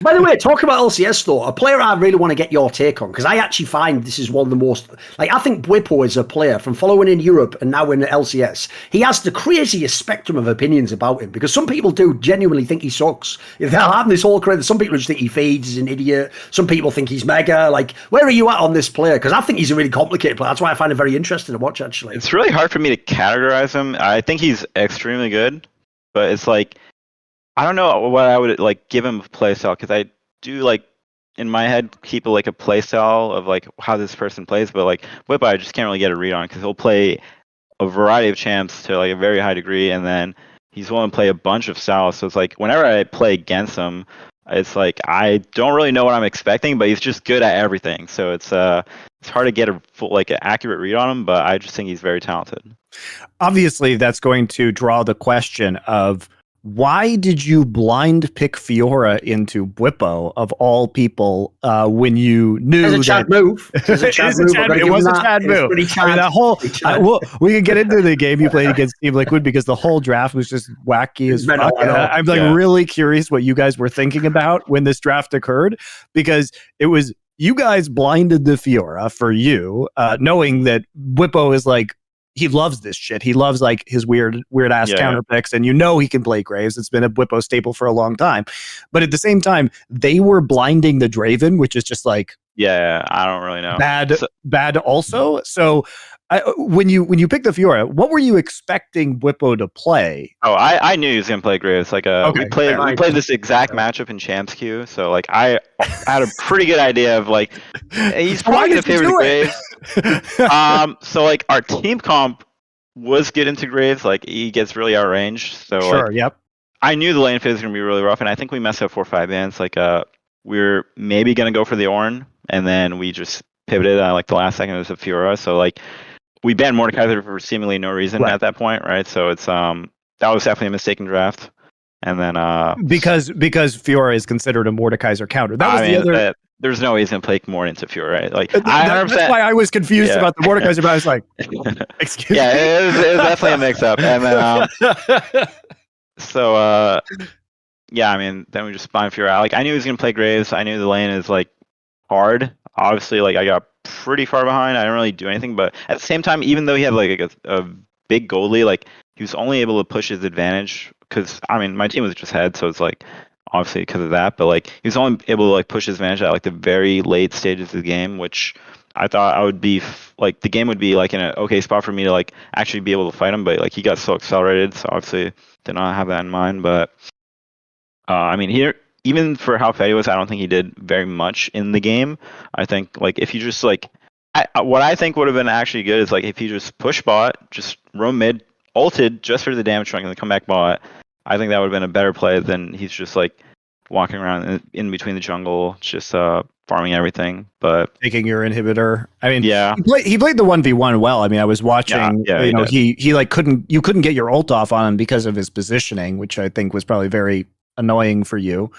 By the way, talk about LCS though, a player I really want to get your take on, because I actually find this is one of the most, like, I think Bwipo is a player from following in Europe and now in LCS. He has the craziest spectrum of opinions about him, because some people do genuinely think he sucks. They'll have this whole career. Some people just think he feeds, he's an idiot. Some people think he's mega. Like, where are you at on this player? Because I think he's a really complicated player. That's why I find it very interesting to watch, actually. It's really hard for me to categorize him. I think he's extremely good, but it's like, I don't know what I would like give him a play style, because I do like in my head keep like a play style of like how this person plays, but like Bwipo I just can't really get a read on, because he'll play a variety of champs to like a very high degree, and then he's willing to play a bunch of styles. So it's like whenever I play against him, it's like I don't really know what I'm expecting, but he's just good at everything. So it's hard to get a full, like an accurate read on him, but I just think he's very talented. Obviously, that's going to draw the question of, why did you blind pick Fiora into Bwipo of all people when you knew It's a Chad move? It was a Chad move. I mean, that whole we can get into the game you played against Team Liquid, because the whole draft was just wacky as fuck. I'm like really curious what you guys were thinking about when this draft occurred, because it was you guys blinded the Fiora for you, knowing that Bwipo is like, he loves this shit. He loves like his weird ass counter picks, and you know he can play Graves. It's been a Bwipo staple for a long time. But at the same time, they were blinding the Draven, which is just like I don't really know. Bad also. So when you picked the Fiora, what were you expecting Bwipo to play? Oh, I knew he was gonna play Graves. Like we played this exact matchup in Champs Queue, so like I had a pretty good idea of like he's probably gonna favor the Graves. So like our team comp was good into Graves. Like he gets really outranged. So sure, like, I knew the lane phase was gonna be really rough, and I think we messed up 4-5 bans. Like we were maybe gonna go for the Ornn, and then we just pivoted at like the last second of the Fiora. So like we banned Mordekaiser for seemingly no reason at that point, right? So it's that was definitely a mistaken draft. And then because Fiora is considered a Mordekaiser counter. That was the other. There's no way he's gonna play more into Fiora, right? Like that's why I was confused about the Mordekaiser, but I was like, excuse me. It was definitely a mix up. And then I mean, then we just spawned Fiora out. Like I knew he was gonna play Graves. I knew the lane is like hard. Obviously, like I got pretty far behind. I didn't really do anything, but at the same time, even though he had like a big gold lead, like he was only able to push his advantage, because I mean my team was just head, so it's like obviously because of that, but like he was only able to like push his advantage at like the very late stages of the game, which I thought I would be like the game would be like in an okay spot for me to like actually be able to fight him, but like he got so accelerated, so obviously did not have that in mind. But I mean here, even for how fed he was, I don't think he did very much in the game. I think like if you just like what I think would have been actually good is like if he just push bot, just roam mid, ulted just for the damage chunk and then come back bot. I think that would have been a better play than he's just like walking around in between the jungle, just farming everything. But taking your inhibitor. I mean, he played the 1v1 well. I mean, I was watching. You know, he like couldn't get your ult off on him because of his positioning, which I think was probably very annoying for you.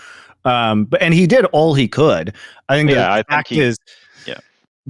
And he did all he could. I think the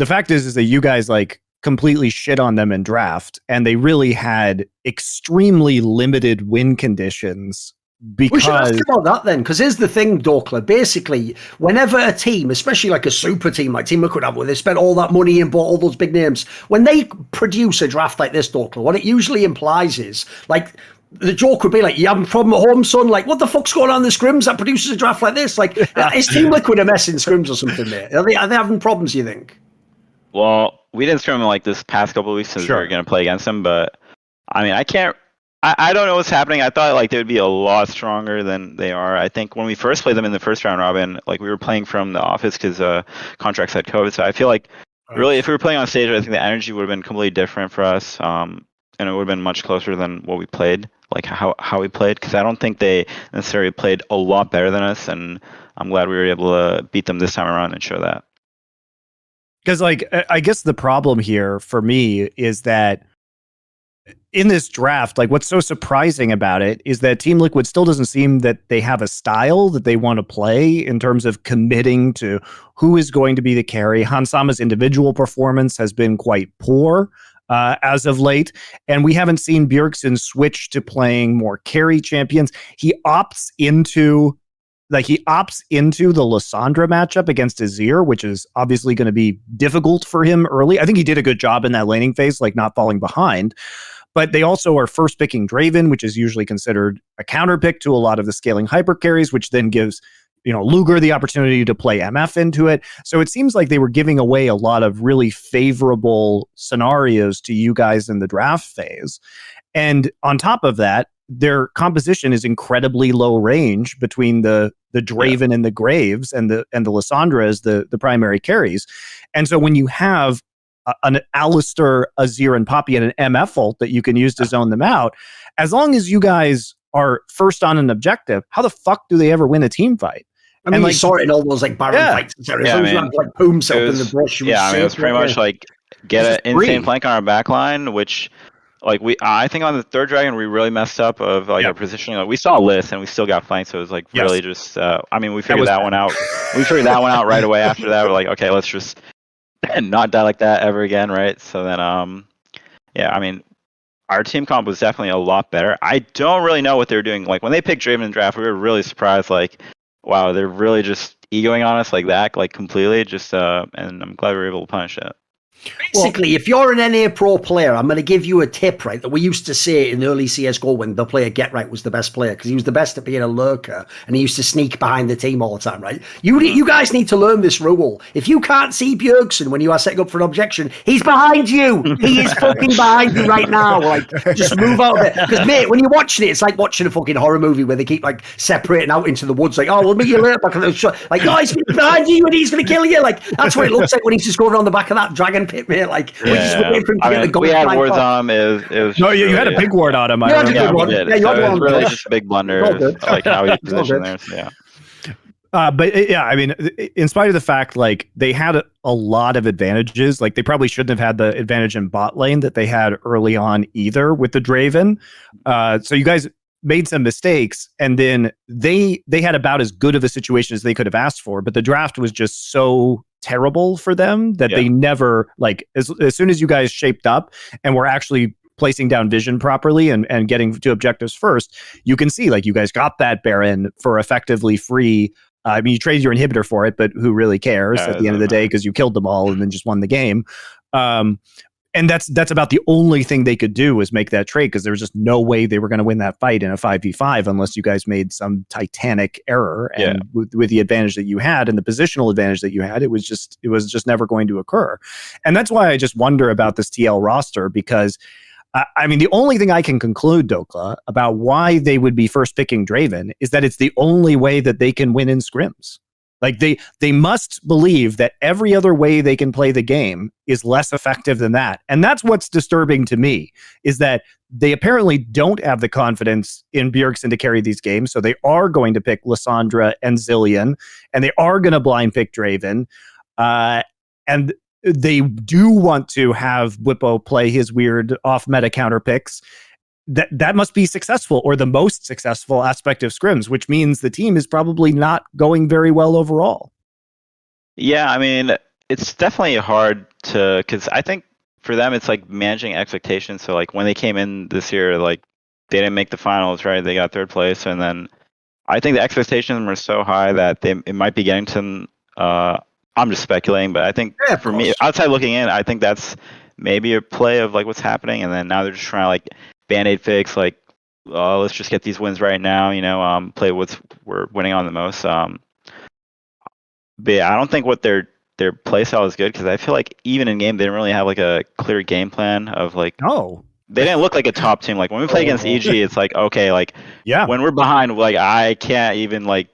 fact is that you guys like completely shit on them in draft, and they really had extremely limited win conditions. Because we should ask about that then, because here's the thing, Dhokla. Basically, whenever a team, especially like a super team like Team Liquid have, where they spent all that money and bought all those big names, when they produce a draft like this, Dhokla, what it usually implies is like the joke would be like, you having a problem at home, son? Like, what the fuck's going on in the scrims that produces a draft like this? Like, is Team Liquid a mess in scrims or something, mate? Are they having problems, you think? Well, we didn't scrim like this past couple of weeks since we were going to play against them, but I mean, I don't know what's happening. I thought like they would be a lot stronger than they are. I think when we first played them in the first round robin, like we were playing from the office because contracts had COVID. So I feel like really if we were playing on stage, I think the energy would have been completely different for us. And it would have been much closer than what we played, like how we played, because I don't think they necessarily played a lot better than us. And I'm glad we were able to beat them this time around and show that. Because, like, I guess the problem here for me is that in this draft, like, what's so surprising about it is that Team Liquid still doesn't seem that they have a style that they want to play in terms of committing to who is going to be the carry. Hansama's individual performance has been quite poor as of late, and we haven't seen Bjergsen switch to playing more carry champions. He opts into like he opts into the Lissandra matchup against Azir, which is obviously going to be difficult for him early. I think he did a good job in that laning phase, like not falling behind. But they also are first picking Draven, which is usually considered a counter pick to a lot of the scaling hyper carries, which then gives Luger the opportunity to play MF into it. So it seems like they were giving away a lot of really favorable scenarios to you guys in the draft phase. And on top of that, their composition is incredibly low range between the Draven and the Graves and the Lissandra as the primary carries. And so when you have an Alistar, Azir, and Poppy and an MF ult that you can use to zone them out, as long as you guys are first on an objective, how the fuck do they ever win a team fight? I mean, you saw it in all those like Baron fights. Yeah, like boom self in the brush. It was pretty much like get an insane flank on our back line, which like I think on the third dragon we really messed up of like our positioning. Like we saw a list and we still got flanked, so it was like really just. I mean, we figured that one out. We figured that one out right away after that. We're like, okay, let's just not die like that ever again, right? So then, I mean, our team comp was definitely a lot better. I don't really know what they were doing. Like when they picked Draven in the draft, we were really surprised. Like, wow, they're really just egoing on us like that, like completely. Just and I'm glad we were able to punish it. Basically, if you're an NA Pro player, I'm going to give you a tip, right, that we used to say in the early CSGO when the player Get Right was the best player, because he was the best at being a lurker, and he used to sneak behind the team all the time, right? You guys need to learn this rule. If you can't see Bjergsen when you are setting up for an objection, he's behind you. He is fucking behind you right now. Like, just move out of it. Because, mate, when you're watching it, it's like watching a fucking horror movie where they keep, like, separating out into the woods, like, oh, we'll meet you later. Like, no, he's behind you and he's going to kill you. Like, that's what it looks like when he's just going on the back of that dragon pit, mate. Like, we just waiting for him to get the goal. We had wards on him. It was no, you had a big ward on him. You had one. It was really just a big blunder, like how he positioned there. So, yeah. I mean, in spite of the fact, like, they had a lot of advantages. Like, they probably shouldn't have had the advantage in bot lane that they had early on either with the Draven. So you guys made some mistakes, and then they had about as good of a situation as they could have asked for, but the draft was just so terrible for them that they never, like, as soon as you guys shaped up and were actually placing down vision properly and getting to objectives first, you can see, like, you guys got that Baron for effectively free. I mean, you traded your inhibitor for it, but who really cares at the end of the day, because you killed them all and then just won the game. And that's about the only thing they could do, was make that trade, because there was just no way they were going to win that fight in a 5v5 unless you guys made some titanic error. And with the advantage that you had and the positional advantage that you had, it was just never going to occur. And that's why I just wonder about this TL roster, because I mean, the only thing I can conclude, Dhokla, about why they would be first picking Draven is that it's the only way that they can win in scrims. Like, they must believe that every other way they can play the game is less effective than that. And that's what's disturbing to me, is that they apparently don't have the confidence in Bjergsen to carry these games. So they are going to pick Lissandra and Zilean, and they are going to blind pick Draven. And they do want to have Bwipo play his weird off-meta counter picks. That must be successful, or the most successful aspect of scrims, which means the team is probably not going very well overall. Yeah, I mean, it's definitely hard to, because I think for them it's like managing expectations. So like when they came in this year, like they didn't make the finals, right? They got third place, and then I think the expectations were so high that it might be getting to. I'm just speculating, but I think for me, outside looking in, I think that's maybe a play of like what's happening, and then now they're just trying to like Band-Aid fix, like, let's just get these wins right now, play we're winning on the most. But yeah, I don't think what their play style is good, because I feel like even in game they didn't really have like a clear game plan of like. No. They didn't look like a top team. Like when we play against EG, it's like, okay, like when we're behind, like I can't even like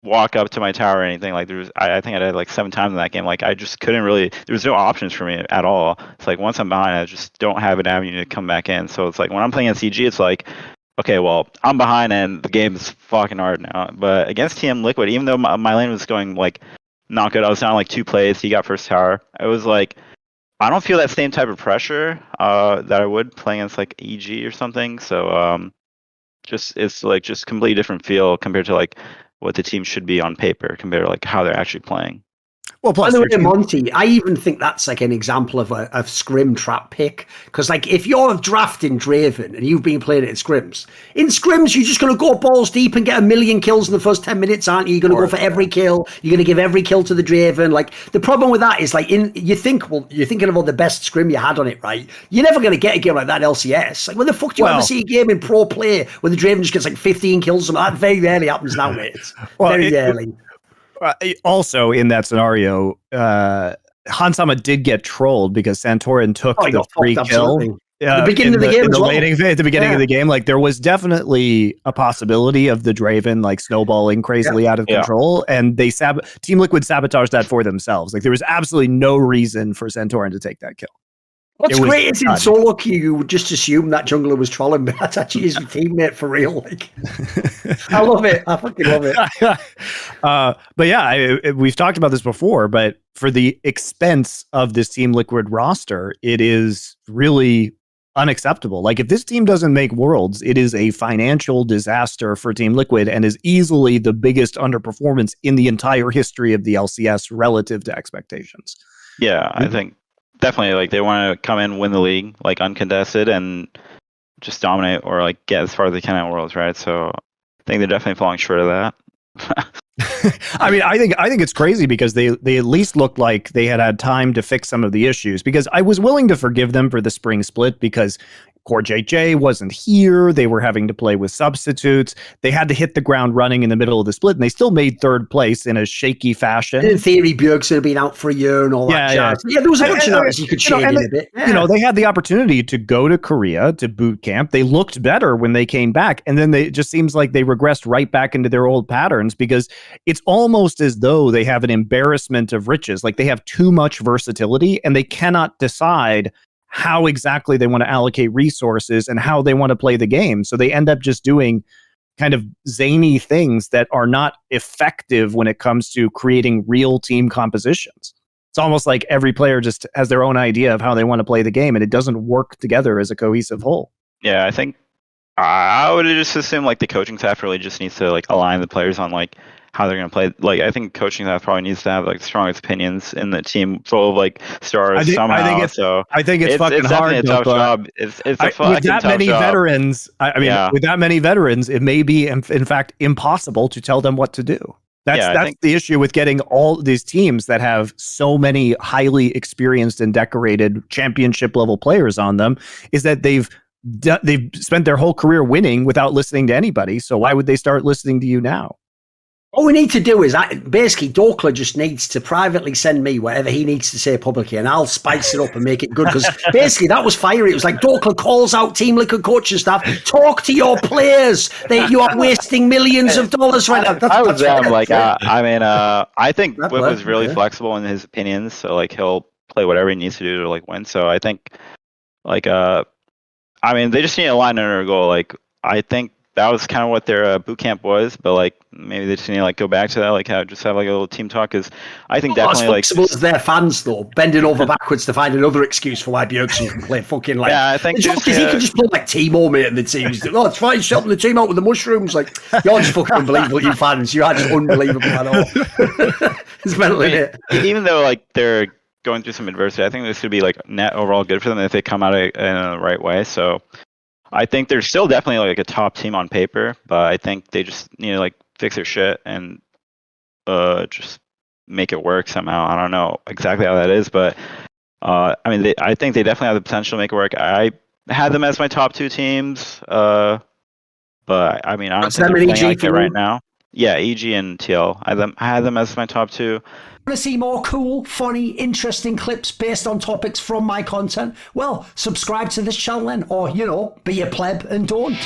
walk up to my tower or anything. Like I think I did like 7 times in that game. Like I just couldn't really, there was no options for me at all. It's like once I'm behind, I just don't have an avenue to come back in. So it's like when I'm playing against EG, it's like, okay, well, I'm behind and the game's fucking hard now. But against TM Liquid, even though my lane was going like not good, I was down like 2 plays, he got first tower. It was like, I don't feel that same type of pressure that I would playing against like EG or something. So it's like just completely different feel compared to like what the team should be on paper compared to like how they're actually playing. Well, plus by the way, Monte, I even think that's like an example of a scrim trap pick. Because, like, if you're drafting Draven and you've been playing it in scrims, you're just going to go balls deep and get 1 million kills in the first 10 minutes, aren't you? You're going to go for every kill. You're going to give every kill to the Draven. Like, the problem with that is, like, you're thinking about the best scrim you had on it, right? You're never going to get a game like that in LCS. Like, when the fuck do you ever see a game in pro play where the Draven just gets like 15 kills? That very rarely happens now, mate. Very rarely. Also, in that scenario, Hansama did get trolled because Santorin took the free kill. The beginning of the game, at the beginning of the game, like there was definitely a possibility of the Draven like snowballing crazily out of control, and they Team Liquid sabotaged that for themselves. Like there was absolutely no reason for Santorin to take that kill. What's great is in solo queue, you would just assume that jungler was trolling, but that's actually his teammate for real. Like, I love it. I fucking love it. But yeah, we've talked about this before, but for the expense of this Team Liquid roster, it is really unacceptable. Like if this team doesn't make Worlds, it is a financial disaster for Team Liquid and is easily the biggest underperformance in the entire history of the LCS relative to expectations. Yeah, I think definitely, like they want to come in, win the league, like uncontested, and just dominate or like get as far as they can at Worlds, right? So I think they're definitely falling short of that. I mean, I think it's crazy because they at least looked like they had time to fix some of the issues. Because I was willing to forgive them for the spring split because Core JJ wasn't here. They were having to play with substitutes. They had to hit the ground running in the middle of the split, and they still made third place in a shaky fashion. In theory, Bjergsen had been out for a year and all that jazz. Yeah, there was a bunch of that you could shade in a bit. Yeah. You know, they had the opportunity to go to Korea to boot camp. They looked better when they came back, and then it just seems like they regressed right back into their old patterns because it's almost as though they have an embarrassment of riches. Like they have too much versatility, and they cannot decide how exactly they want to allocate resources and how they want to play the game. So they end up just doing kind of zany things that are not effective when it comes to creating real team compositions. It's almost like every player just has their own idea of how they want to play the game, and it doesn't work together as a cohesive whole. Yeah, I think I would just assume like the coaching staff really just needs to like align the players on like how they're going to play. Like, I think coaching staff probably needs to have like the strongest opinions in the team full of like stars somehow. I think it's fucking hard. It's definitely a tough job. It's a with that many job. Veterans. With that many veterans, it may be in fact impossible to tell them what to do. That's the issue with getting all these teams that have so many highly experienced and decorated championship level players on them is that they've spent their whole career winning without listening to anybody. So why would they start listening to you now? All we need to do is basically Dhokla just needs to privately send me whatever he needs to say publicly, and I'll spice it up and make it good. Because basically that was fiery. It was like Dhokla calls out Team Liquid coaching staff, talk to your players. You are wasting millions of dollars right now. I think Bwipo was really flexible in his opinions, so like he'll play whatever he needs to do to like win. So I think like they just need to align under a goal. Like I think that was kind of what their boot camp was, but like maybe they just need to like go back to that, like have like a little team talk. Because I think definitely like as their fans though, bending over backwards to find another excuse for why Bjergsen can play fucking like. Yeah, I think he can just play like Timo, mate, and the team. It's fine, he's helping the team out with the mushrooms. Like you're just fucking unbelievable, you fans. You are just unbelievable. I know. It's mentally it. Even though like they're going through some adversity, I think this could be like net overall good for them if they come out in the right way. So I think they're still definitely like a top team on paper, but I think they just need to like fix their shit and just make it work somehow. I don't know exactly how that is, but I think they definitely have the potential to make it work. I had them as my top two teams, but I mean, I don't think they're playing like it right now. Yeah, EG and TL. I had them as my top two. Want to see more cool, funny, interesting clips based on topics from my content? Well, subscribe to this channel then, or, be a pleb and don't.